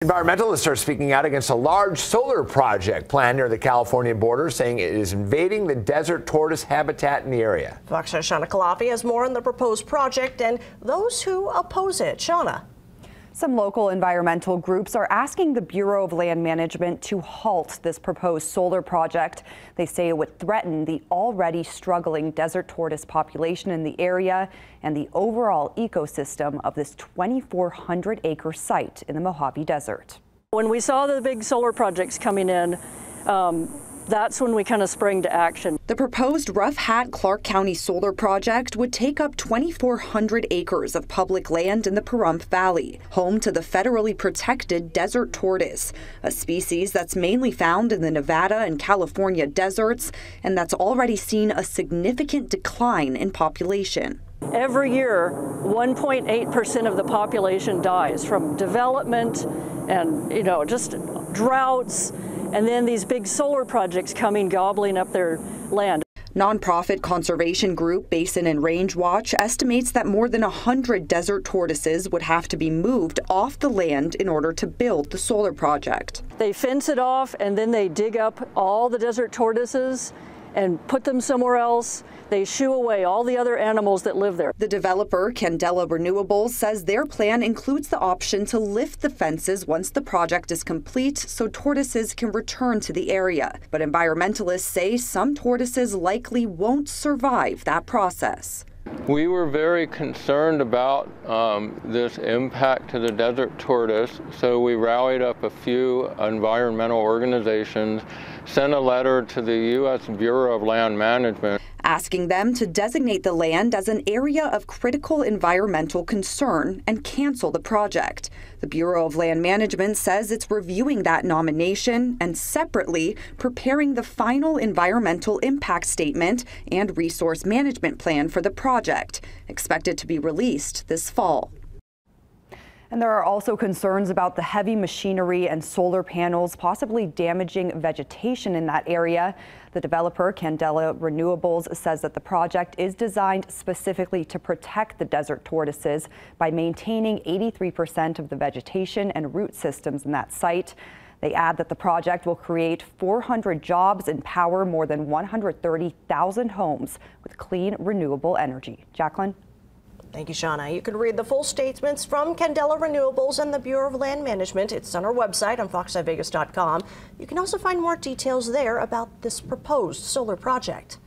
Environmentalists are speaking out against a large solar project planned near the California border, saying it is invading the desert tortoise habitat in the area. Fox 5's Shauna Kalafi has more on the proposed project and those who oppose it. Shauna. Some local environmental groups are asking the Bureau of Land Management to halt this proposed solar project. They say it would threaten the already struggling desert tortoise population in the area and the overall ecosystem of this 2,400-acre site in the Mojave Desert. When we saw the big solar projects coming in, that's when we kind of sprang to action. The proposed Rough Hat Clark County solar project would take up 2,400 acres of public land in the Pahrump Valley, home to the federally protected desert tortoise, a species that's mainly found in the Nevada and California deserts, and that's already seen a significant decline in population. Every year, 1.8% of the population dies from development and, just droughts, and then these big solar projects coming gobbling up their land. Nonprofit conservation group Basin and Range Watch estimates that more than 100 desert tortoises would have to be moved off the land in order to build the solar project. They fence it off and then they dig up all the desert tortoises and put them somewhere else. They shoo away all the other animals that live there. The developer, Candela Renewables, says their plan includes the option to lift the fences once the project is complete so tortoises can return to the area. But environmentalists say some tortoises likely won't survive that process. We were very concerned about this impact to the desert tortoise, so we rallied up a few environmental organizations, sent a letter to the U.S. Bureau of Land Management, asking them to designate the land as an area of critical environmental concern and cancel the project. The Bureau of Land Management says it's reviewing that nomination and separately preparing the final environmental impact statement and resource management plan for the project, expected to be released this fall. And there are also concerns about the heavy machinery and solar panels possibly damaging vegetation in that area. The developer, Candela Renewables, says that the project is designed specifically to protect the desert tortoises by maintaining 83% of the vegetation and root systems in that site. They add that the project will create 400 jobs and power more than 130,000 homes with clean, renewable energy. Jacqueline? Thank you, Shauna. You can read the full statements from Candela Renewables and the Bureau of Land Management. It's on our website on fox5vegas.com. You can also find more details there about this proposed solar project.